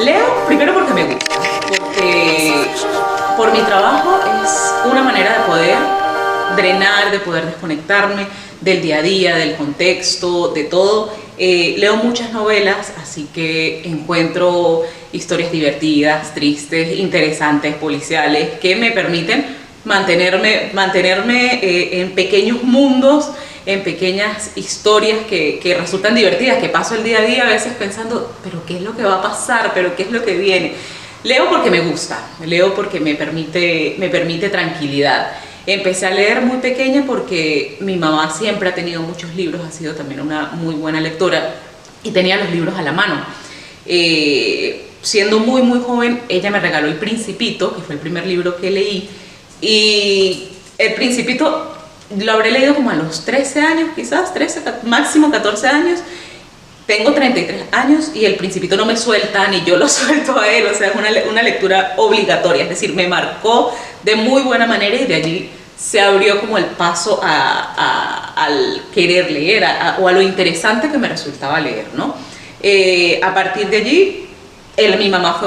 Leo primero porque me gusta, porque por mi trabajo es una manera de poder drenar, de poder desconectarme del día a día, del contexto, de todo. Leo muchas novelas, así que encuentro historias divertidas, tristes, interesantes, policiales, que me permiten mantenerme en pequeños mundos, en pequeñas historias que resultan divertidas, que paso el día a día a veces pensando, pero ¿qué es lo que va a pasar? ¿Pero qué es lo que viene? Leo porque me gusta, leo porque me permite tranquilidad. Empecé a leer muy pequeña porque mi mamá siempre ha tenido muchos libros, ha sido también una muy buena lectora y tenía los libros a la mano. Siendo muy joven, ella me regaló El Principito, que fue el primer libro que leí, y El Principito lo habré leído como a los 13 años, quizás 13, máximo 14 años. Tengo 33 años y El Principito no me suelta, ni yo lo suelto a él, o sea, es una lectura obligatoria, es decir, me marcó de muy buena manera y de allí se abrió como el paso al querer leer o a lo interesante que me resultaba leer, ¿no? A partir de allí, mi mamá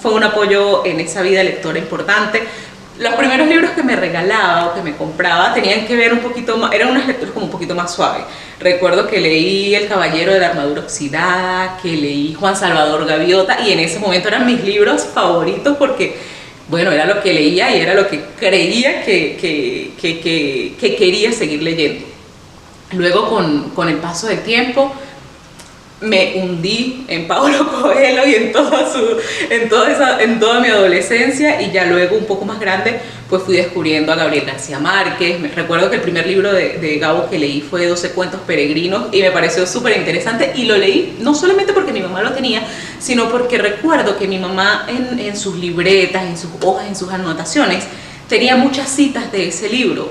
fue un apoyo en esa vida lectora importante. Los primeros libros que me regalaba o que me compraba tenían que ver un poquito más, eran unas lecturas como un poquito más suaves. Recuerdo que leí El Caballero de la Armadura Oxidada, que leí Juan Salvador Gaviota, y en ese momento eran mis libros favoritos porque, bueno, era lo que leía y era lo que creía que quería seguir leyendo. Luego, con el paso del tiempo, me hundí en Paulo Coelho y en toda mi adolescencia, y ya luego un poco más grande pues fui descubriendo a Gabriel García Márquez. Recuerdo que el primer libro de Gabo que leí fue 12 cuentos peregrinos y me pareció súper interesante, y lo leí no solamente porque mi mamá lo tenía, sino porque recuerdo que mi mamá en sus libretas, en sus hojas, en sus anotaciones, tenía muchas citas de ese libro.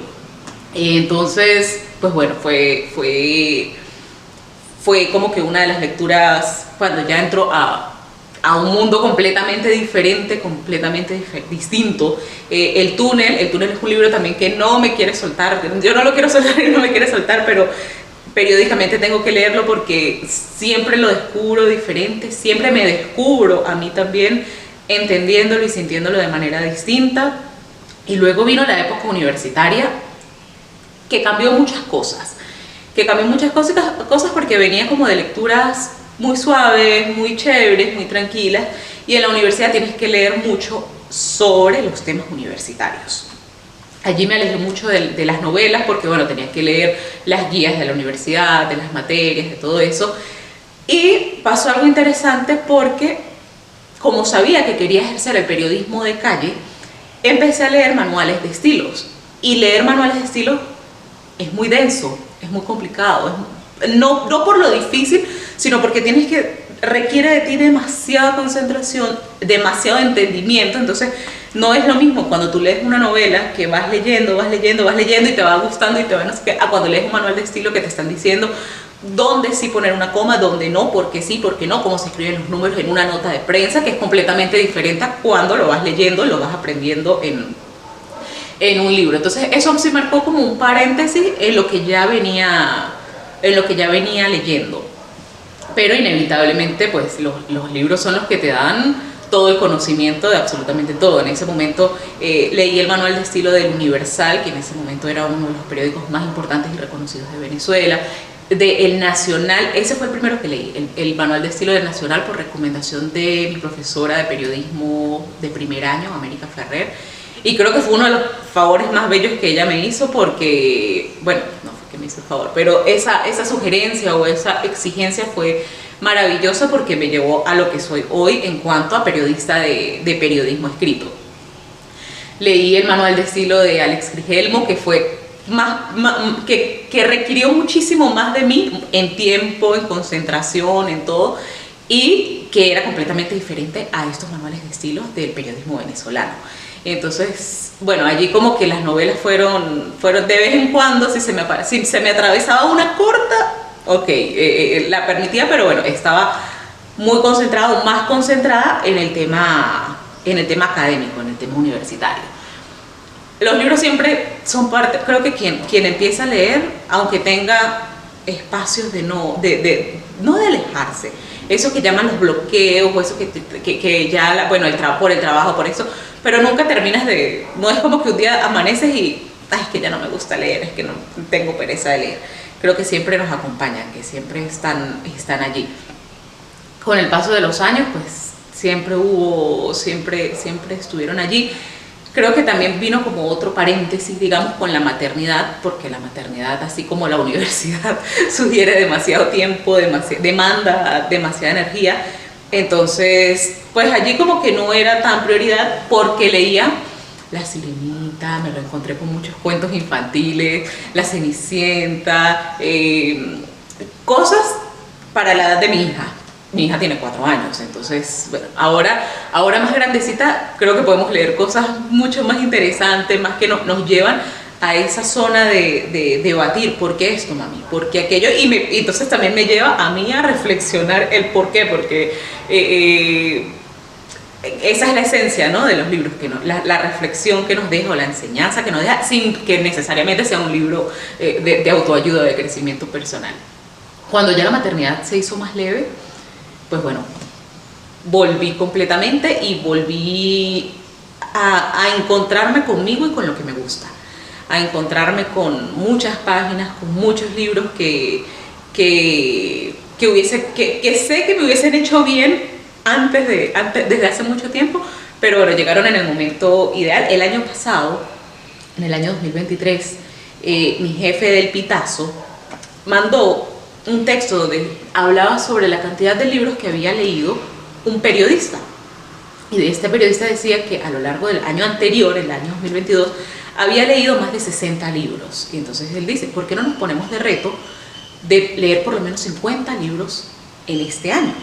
Entonces, pues bueno, fue como que una de las lecturas cuando ya entró a un mundo completamente diferente, distinto. El túnel es un libro también que no me quiere soltar, yo no lo quiero soltar y no me quiere soltar, pero periódicamente tengo que leerlo porque siempre lo descubro diferente, siempre me descubro a mí también entendiéndolo y sintiéndolo de manera distinta. Y luego vino la época universitaria, que cambió muchas cosas porque venía como de lecturas muy suaves, muy chéveres, muy tranquilas, y en la universidad tienes que leer mucho sobre los temas universitarios. Allí me alejé mucho de las novelas porque, bueno, tenía que leer las guías de la universidad, de las materias, de todo eso, y pasó algo interesante porque, como sabía que quería ejercer el periodismo de calle, empecé a leer manuales de estilos, y leer manuales de estilos es muy denso, es muy complicado, no por lo difícil, sino porque requiere de ti demasiada concentración, demasiado entendimiento. Entonces no es lo mismo cuando tú lees una novela que vas leyendo y te va gustando y te va no sé qué, a cuando lees un manual de estilo que te están diciendo dónde sí poner una coma, dónde no, por qué sí, por qué no, cómo se escriben los números en una nota de prensa, que es completamente diferente a cuando lo vas leyendo, lo vas aprendiendo en un libro. Entonces eso sí marcó como un paréntesis en lo que ya venía leyendo, pero inevitablemente pues los libros son los que te dan todo el conocimiento de absolutamente todo. En ese momento leí el manual de estilo del Universal, que en ese momento era uno de los periódicos más importantes y reconocidos de Venezuela, de El Nacional. Ese fue el primero que leí, el manual de estilo del Nacional, por recomendación de mi profesora de periodismo de primer año, América Ferrer. Y creo que fue uno de los favores más bellos que ella me hizo porque, bueno, no fue que me hizo el favor, pero esa sugerencia o esa exigencia fue maravillosa porque me llevó a lo que soy hoy en cuanto a periodista de periodismo escrito. Leí el manual de estilo de Alex Crigelmo, que fue que requirió muchísimo más de mí en tiempo, en concentración, en todo, y que era completamente diferente a estos manuales de estilo del periodismo venezolano. Entonces, bueno, allí como que las novelas fueron de vez en cuando, si se me atravesaba una corta, ok, la permitía, pero bueno, estaba muy concentrada, más concentrada en el tema académico, en el tema universitario. Los libros siempre son creo que quien empieza a leer, aunque tenga espacios de no de alejarse, eso que llaman los bloqueos, o eso que ya, bueno, por el trabajo, por eso, pero nunca terminas no es como que un día amaneces y, ay, es que ya no me gusta leer, es que no tengo pereza de leer. Creo que siempre nos acompañan, que siempre están allí. Con el paso de los años, pues siempre estuvieron allí. Creo que también vino como otro paréntesis, digamos, con la maternidad, porque la maternidad, así como la universidad, sugiere demasiado tiempo, demanda demasiada energía. Entonces, pues allí como que no era tan prioridad, porque leía La Sirenita, me lo encontré con muchos cuentos infantiles, La Cenicienta, cosas para la edad de mi hija. Mi hija tiene 4 años, entonces, bueno, ahora más grandecita, creo que podemos leer cosas mucho más interesantes, más que nos llevan a esa zona de debatir, ¿por qué esto, mami? ¿Por qué aquello? Y entonces también me lleva a mí a reflexionar el por qué, porque esa es la esencia, ¿no?, de los libros, la reflexión que nos deja, o la enseñanza que nos deja, sin que necesariamente sea un libro de autoayuda, de crecimiento personal. Cuando ya la maternidad se hizo más leve, pues bueno, volví completamente y volví a encontrarme conmigo y con lo que me gusta, a encontrarme con muchas páginas, con muchos libros que sé que me hubiesen hecho bien desde hace mucho tiempo, pero bueno, llegaron en el momento ideal. El año pasado, en el año 2023, mi jefe del Pitazo mandó un texto donde hablaba sobre la cantidad de libros que había leído un periodista. Y de este periodista decía que a lo largo del año anterior, el año 2022, había leído más de 60 libros. Y entonces él dice, ¿por qué no nos ponemos de reto de leer por lo menos 50 libros en este año?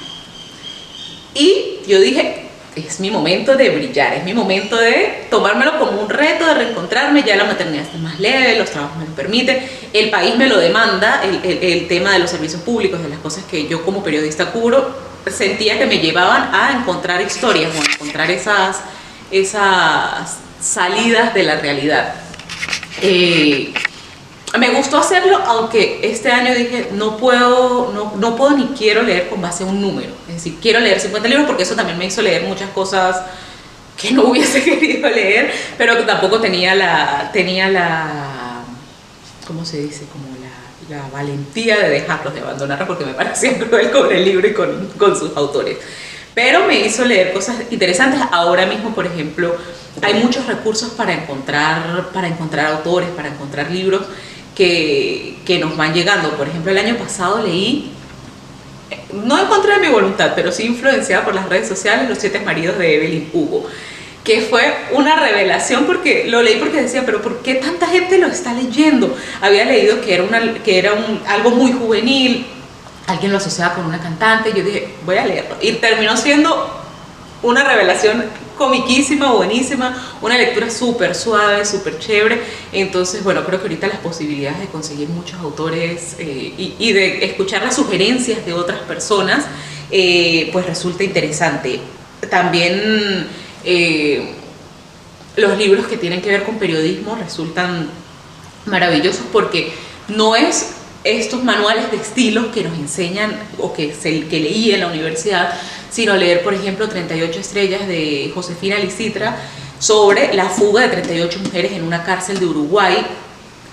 Y yo dije, es mi momento de brillar, es mi momento de tomármelo como un reto, de reencontrarme. Ya la maternidad está más leve, los trabajos me lo permiten, el país me lo demanda, el tema de los servicios públicos, de las cosas que yo como periodista cubro, sentía que me llevaban a encontrar historias, o a encontrar esas salidas de la realidad. Me gustó hacerlo, aunque este año dije, no puedo ni quiero leer con base a un número. Es decir, quiero leer 50 libros, porque eso también me hizo leer muchas cosas que no hubiese querido leer, pero que tampoco tenía la ¿cómo se dice? Como la valentía de dejarlos, de abandonarlos, porque me parecía cruel con el libro y con sus autores. Pero me hizo leer cosas interesantes. Ahora mismo, por ejemplo, hay muchos recursos para encontrar autores, para encontrar libros que nos van llegando. Por ejemplo, el año pasado leí, no en contra de mi voluntad, pero sí influenciada por las redes sociales, Los 7 maridos de Evelyn Hugo, que fue una revelación, porque lo leí porque decía, pero ¿por qué tanta gente lo está leyendo? Había leído que era algo muy juvenil, alguien lo asociaba con una cantante, y yo dije, voy a leerlo, y terminó siendo una revelación comiquísima, buenísima, una lectura súper suave, súper chévere. Entonces, bueno, creo que ahorita las posibilidades de conseguir muchos autores y de escuchar las sugerencias de otras personas, pues resulta interesante. También los libros que tienen que ver con periodismo resultan maravillosos, porque no es estos manuales de estilos que nos enseñan o que leí en la universidad, sino leer, por ejemplo, 38 estrellas de Josefina Licitra sobre la fuga de 38 mujeres en una cárcel de Uruguay.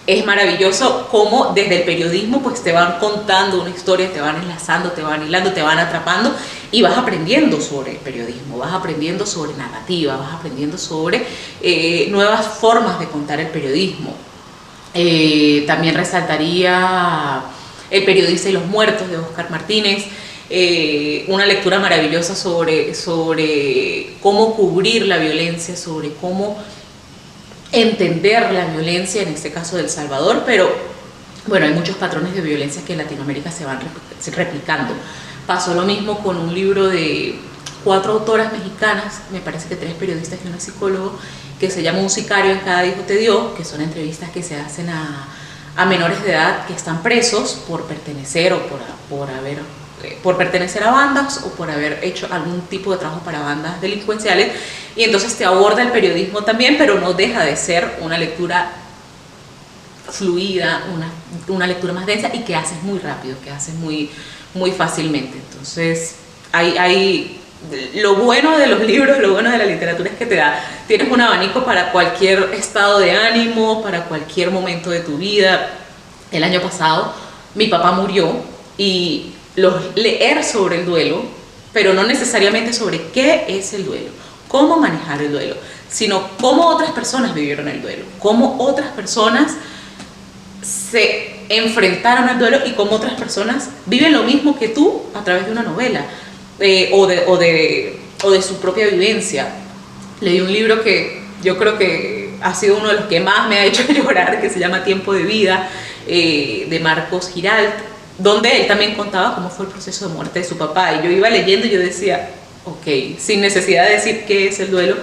Es maravilloso cómo desde el periodismo pues te van contando una historia, te van enlazando, te van hilando, te van atrapando, y vas aprendiendo sobre el periodismo, vas aprendiendo sobre narrativa, vas aprendiendo sobre nuevas formas de contar el periodismo. También resaltaría El periodista y los muertos de Óscar Martínez, una lectura maravillosa sobre cómo cubrir la violencia, sobre cómo entender la violencia, en este caso de El Salvador, pero bueno, hay muchos patrones de violencia que en Latinoamérica se van replicando. Pasó lo mismo con un libro de 4 autoras mexicanas, me parece que 3 periodistas y una psicóloga, que se llama Un sicario en cada hijo te dio, que son entrevistas que se hacen a menores de edad que están presos por pertenecer o por pertenecer a bandas, o por haber hecho algún tipo de trabajo para bandas delincuenciales, y entonces te aborda el periodismo también, pero no deja de ser una lectura fluida, una lectura más densa y que haces muy rápido, que haces muy fácilmente. Entonces, lo bueno de los libros, lo bueno de la literatura es que tienes un abanico para cualquier estado de ánimo, para cualquier momento de tu vida. El año pasado mi papá murió y leer sobre el duelo, pero no necesariamente sobre qué es el duelo, cómo manejar el duelo, sino cómo otras personas vivieron el duelo, cómo otras personas se enfrentaron al duelo y cómo otras personas viven lo mismo que tú a través de una novela o de su propia vivencia. Leí un libro que yo creo que ha sido uno de los que más me ha hecho llorar, que se llama Tiempo de Vida, de Marcos Giralt, donde él también contaba cómo fue el proceso de muerte de su papá. Y yo iba leyendo y yo decía, ok, sin necesidad de decir qué es el duelo,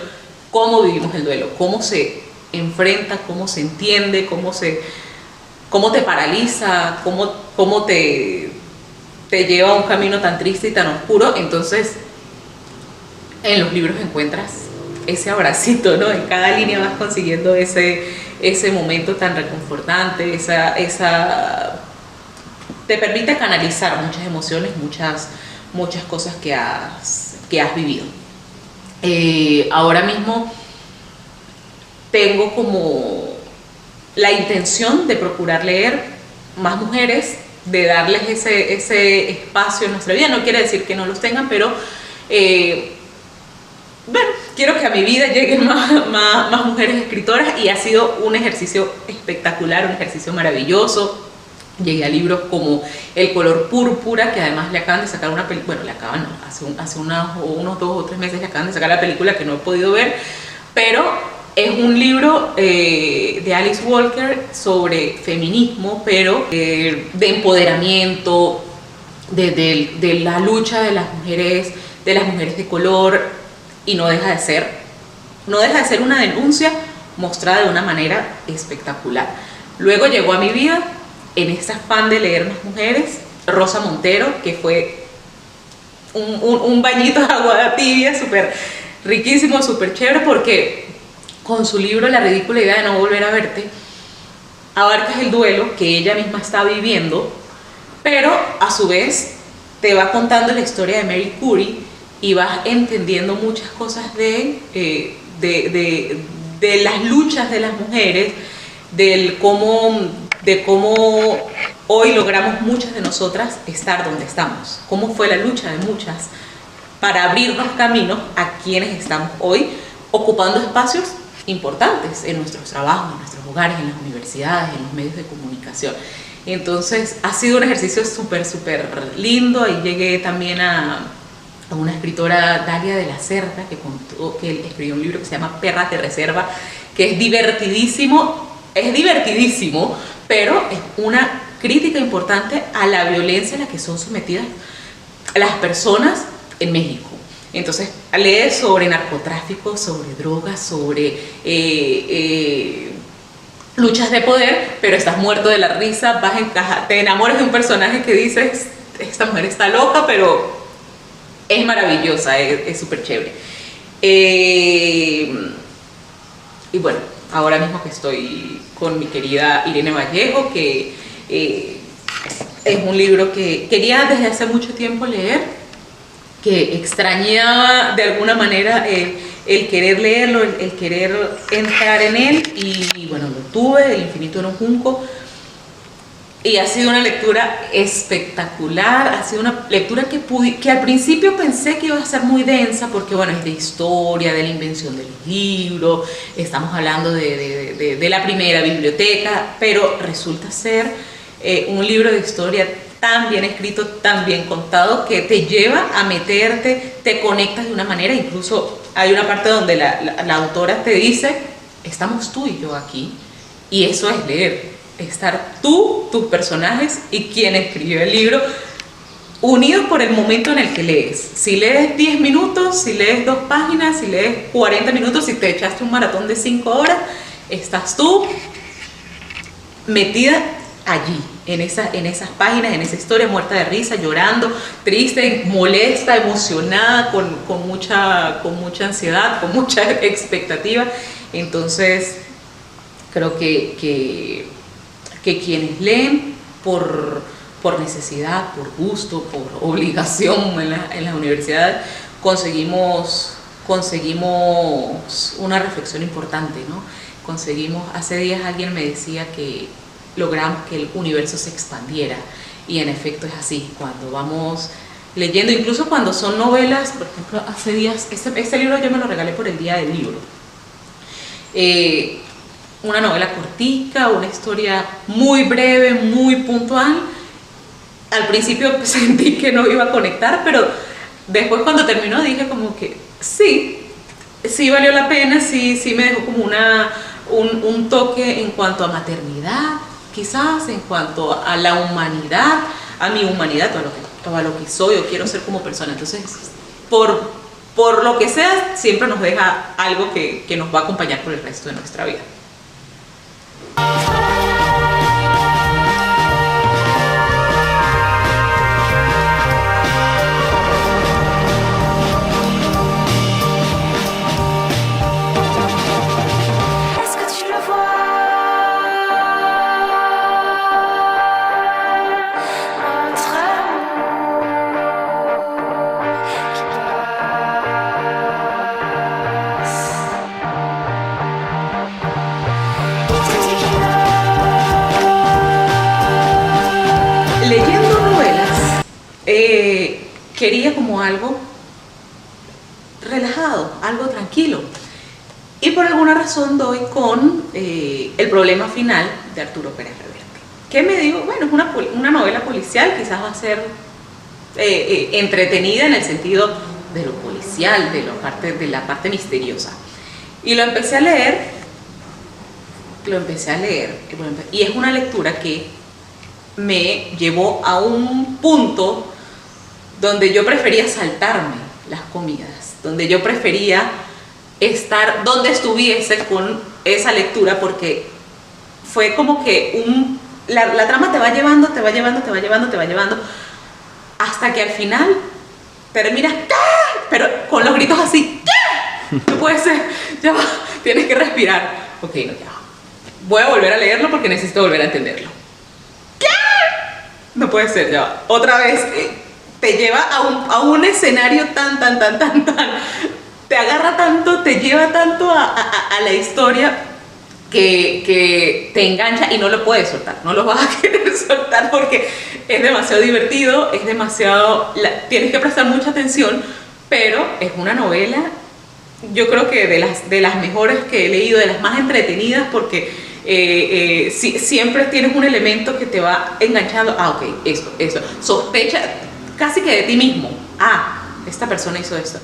cómo vivimos el duelo, cómo se enfrenta, cómo se entiende, cómo te paraliza, cómo te lleva a un camino tan triste y tan oscuro. Entonces, en los libros encuentras ese abracito, ¿no? En cada línea vas consiguiendo ese momento tan reconfortante, te permite canalizar muchas emociones, muchas cosas que has vivido. Ahora mismo tengo como la intención de procurar leer más mujeres, de darles ese espacio en nuestra vida. No quiere decir que no los tengan, pero bueno, quiero que a mi vida lleguen más mujeres escritoras, y ha sido un ejercicio espectacular, un ejercicio maravilloso. Llegué a libros como El color púrpura, que además le acaban de sacar una película, bueno, le acaban, no, hace unos 2 o 3 meses le acaban de sacar la película, que no he podido ver, pero es un libro de Alice Walker sobre feminismo, pero de empoderamiento, de la lucha de las mujeres de color, y no deja de ser una denuncia mostrada de una manera espectacular. Luego llegó a mi vida, en este afán de leer más mujeres, Rosa Montero, que fue un bañito de agua tibia, súper riquísimo, súper chévere, porque con su libro La ridícula idea de no volver a verte, abarcas el duelo que ella misma está viviendo, pero a su vez te va contando la historia de Marie Curie y vas entendiendo muchas cosas de las luchas de las mujeres, de cómo hoy logramos muchas de nosotras estar donde estamos, cómo fue la lucha de muchas para abrirnos caminos a quienes estamos hoy ocupando espacios importantes en nuestros trabajos, en nuestros hogares, en las universidades, en los medios de comunicación. Entonces ha sido un ejercicio súper lindo. Ahí llegué también a una escritora, Dalia de la Cerda, que escribió un libro que se llama Perras de Reserva, que es divertidísimo, pero es una crítica importante a la violencia a la que son sometidas las personas en México. Entonces lees sobre narcotráfico, sobre drogas, sobre luchas de poder, pero estás muerto de la risa, te enamoras de un personaje que dices, esta mujer está loca, pero es maravillosa, es súper chévere. Y bueno, ahora mismo que estoy con mi querida Irene Vallejo, que es un libro que quería desde hace mucho tiempo leer, que extrañaba de alguna manera el querer leerlo, el querer entrar en él, y bueno, lo tuve, El infinito en un junco, y ha sido una lectura espectacular. Ha sido una lectura que al principio pensé que iba a ser muy densa, porque bueno, es de historia, de la invención del libro, estamos hablando de la primera biblioteca, pero resulta ser un libro de historia tan bien escrito, tan bien contado, que te lleva a meterte, te conectas de una manera. Incluso hay una parte donde la autora te dice, estamos tú y yo aquí, y eso es leer, estar tú, tus personajes y quien escribió el libro unidos por el momento en el que lees. Si lees 10 minutos, si lees 2 páginas, si lees 40 minutos, si te echaste un maratón de 5 horas, estás tú metida allí, en esas páginas, en esa historia, muerta de risa, llorando, triste, molesta, emocionada, con mucha ansiedad, con mucha expectativa. Entonces creo que que quienes leen por necesidad, por gusto, por obligación en la universidad, conseguimos una reflexión importante, ¿no? Hace días alguien me decía que logramos que el universo se expandiera, y en efecto es así. Cuando vamos leyendo, incluso cuando son novelas, por ejemplo, hace días, este libro yo me lo regalé por el día del libro, una novela cortica, una historia muy breve, muy puntual. Al principio sentí que no iba a conectar, pero después cuando terminó dije como que sí valió la pena, sí me dejó como un toque en cuanto a maternidad, quizás, en cuanto a la humanidad, a mi humanidad, a lo que soy o quiero ser como persona. Entonces, por lo que sea, siempre nos deja algo que nos va a acompañar por el resto de nuestra vida. Leyendo novelas, quería como algo relajado, algo tranquilo, y por alguna razón doy con El problema final de Arturo Pérez Reverte, que me digo, bueno, es una novela policial, quizás va a ser entretenida en el sentido de lo policial, de la parte misteriosa, y lo empecé a leer, y es una lectura que me llevó a un punto donde yo prefería saltarme las comidas, donde yo prefería estar donde estuviese con esa lectura, porque fue como que la trama te va llevando, hasta que al final terminas, pero con los gritos así, no puede ser, ya va, tienes que respirar, ok, no, ya va, voy a volver a leerlo porque necesito volver a entenderlo. No puede ser, ya va. Otra vez, te lleva a un escenario tan, te agarra tanto, te lleva tanto a la historia que te engancha y no lo puedes soltar, no lo vas a querer soltar porque es demasiado divertido, tienes que prestar mucha atención, pero es una novela, yo creo que de las mejores que he leído, de las más entretenidas, porque siempre tienes un elemento que te va enganchando. Ok, eso, sospecha casi que de ti mismo. Esta persona hizo esto.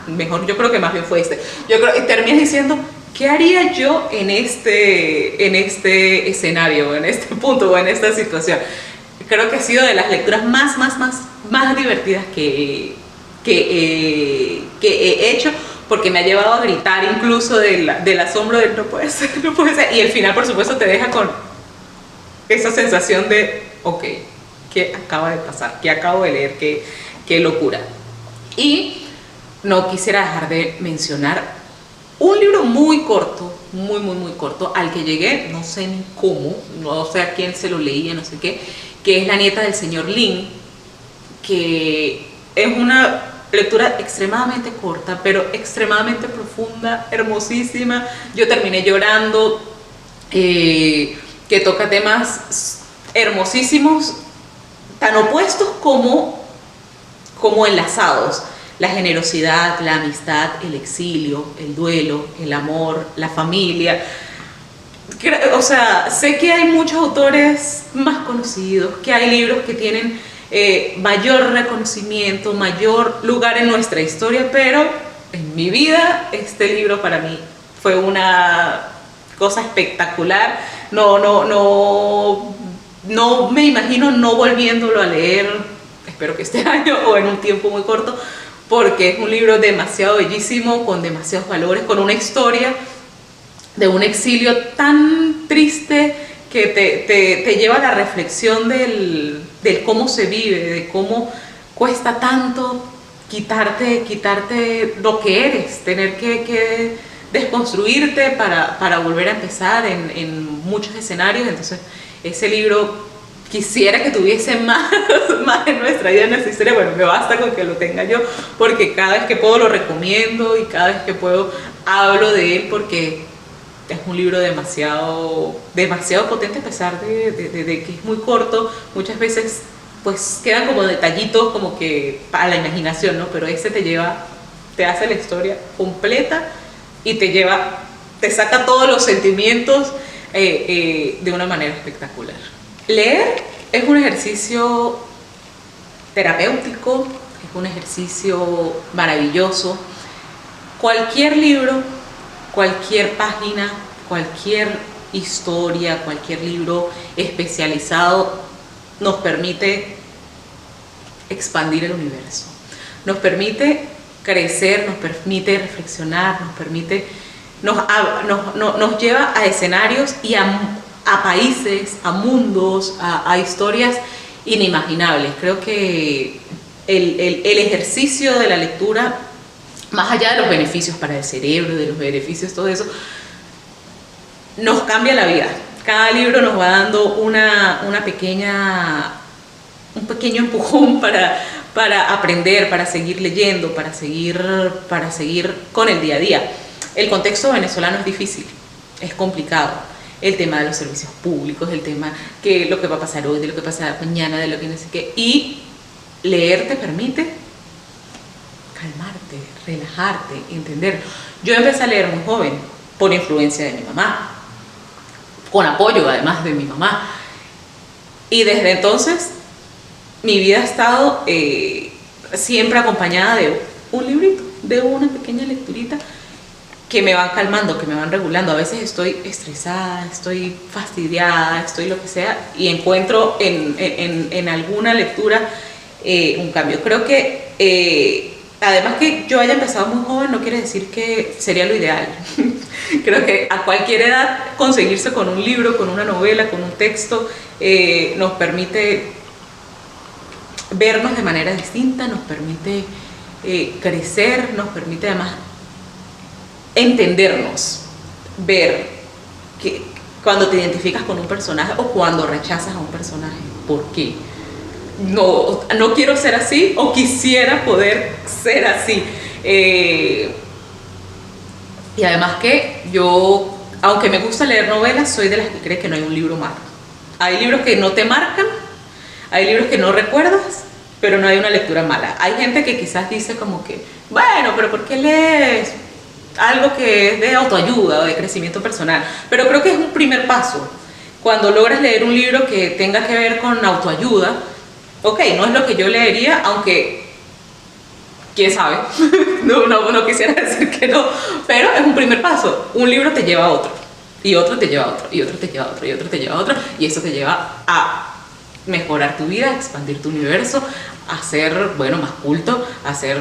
Mejor, yo creo que más bien fue yo creo que terminas diciendo, ¿qué haría yo en este escenario, en este punto o en esta situación? Creo que ha sido de las lecturas más divertidas que he hecho, porque me ha llevado a gritar incluso del asombro del no puede ser, y el final por supuesto te deja con esa sensación de ok, ¿qué acaba de pasar? ¿Qué acabo de leer? ¿Qué locura? Y no quisiera dejar de mencionar un libro muy corto, muy corto, al que llegué, no sé ni cómo, no sé a quién se lo leía, no sé qué, que es La nieta del señor Lin, que es una lectura extremadamente corta, pero extremadamente profunda, hermosísima. Yo terminé llorando, que toca temas hermosísimos, tan opuestos como enlazados. La generosidad, la amistad, el exilio, el duelo, el amor, la familia. O sea, sé que hay muchos autores más conocidos, que hay libros que tienen mayor reconocimiento, mayor lugar en nuestra historia, pero en mi vida este libro para mí fue una cosa espectacular. No me imagino no volviéndolo a leer, espero que este año o en un tiempo muy corto, porque es un libro demasiado bellísimo, con demasiados valores, con una historia de un exilio tan triste que te lleva a la reflexión del cómo se vive, de cómo cuesta tanto quitarte lo que eres, tener que desconstruirte para volver a empezar en muchos escenarios. Entonces ese libro quisiera que tuviese más, más en nuestra vida, en nuestra historia. Bueno, me basta con que lo tenga yo, porque cada vez que puedo lo recomiendo y cada vez que puedo hablo de él, porque es un libro demasiado, demasiado potente, a pesar de que es muy corto. Muchas veces pues quedan como detallitos como que para la imaginación, ¿no? Pero ese te lleva, te hace la historia completa y te lleva, te saca todos los sentimientos de una manera espectacular. Leer es un ejercicio terapéutico, es un ejercicio maravilloso. Cualquier libro, cualquier página, cualquier historia, cualquier libro especializado nos permite expandir el universo, nos permite crecer, nos permite reflexionar, nos lleva a escenarios y a países, a mundos, a historias inimaginables. Creo que el ejercicio de la lectura, más allá de los beneficios para el cerebro, de los beneficios, todo eso, nos cambia la vida. Cada libro nos va dando un pequeño empujón para aprender, para seguir leyendo, para seguir con el día a día. El contexto venezolano es difícil, es complicado. El tema de los servicios públicos, el tema de lo que va a pasar hoy, de lo que pasa mañana, de lo que no sé qué. Y leer te permite calmarte, relajarte, entender. Yo empecé a leer muy joven, por influencia de mi mamá, con apoyo además de mi mamá. Y desde entonces mi vida ha estado siempre acompañada de un librito, de una pequeña lecturita que me van calmando, que me van regulando. A veces estoy estresada, estoy fastidiada, estoy lo que sea, y encuentro en alguna lectura un cambio. Creo que además que yo haya empezado muy joven no quiere decir que sería lo ideal. Creo que a cualquier edad conseguirse con un libro, con una novela, con un texto, nos permite vernos de manera distinta, nos permite crecer, nos permite además entendernos, ver que cuando te identificas con un personaje o cuando rechazas a un personaje, ¿por qué? No quiero ser así o quisiera poder ser así. Y además que yo, aunque me gusta leer novelas, soy de las que cree que no hay un libro malo. Hay libros que no te marcan, hay libros que no recuerdas, pero no hay una lectura mala. Hay gente que quizás dice como que, bueno, pero ¿por qué lees algo que es de autoayuda o de crecimiento personal? Pero creo que es un primer paso. Cuando logras leer un libro que tenga que ver con autoayuda, ok, no es lo que yo leería, aunque quién sabe, no quisiera decir que no, pero es un primer paso. Un libro te lleva a otro, y otro te lleva a otro, y otro te lleva a otro, y otro te lleva a otro, y eso te lleva a mejorar tu vida, a expandir tu universo, a ser, bueno, más culto, a ser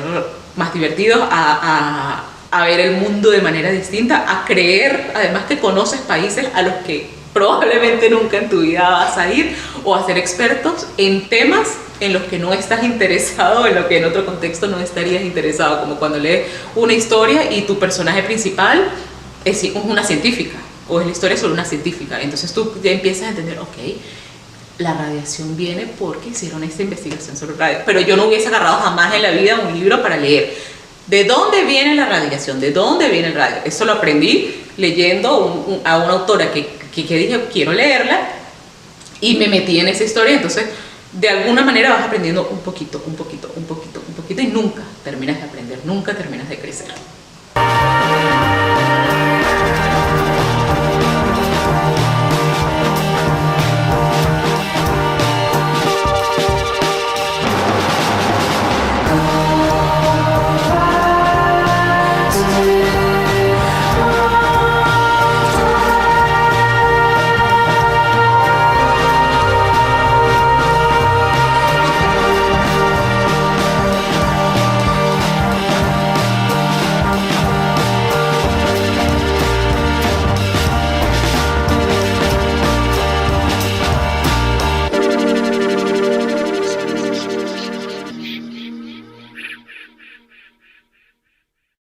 más divertido, a ver el mundo de manera distinta, a creer, además que conoces países a los que probablemente nunca en tu vida vas a ir, o a ser expertos en temas en los que no estás interesado, en lo que en otro contexto no estarías interesado, como cuando lees una historia y tu personaje principal es una científica, o es la historia sobre una científica. Entonces tú ya empiezas a entender, ok, la radiación viene porque hicieron esta investigación sobre radio, pero yo no hubiese agarrado jamás en la vida un libro para leer. ¿De dónde viene la radiación? ¿De dónde viene el radio? Eso lo aprendí leyendo a una autora que dije, quiero leerla, y me metí en esa historia. Entonces, de alguna manera vas aprendiendo un poquito, y nunca terminas de aprender, nunca terminas de crecer.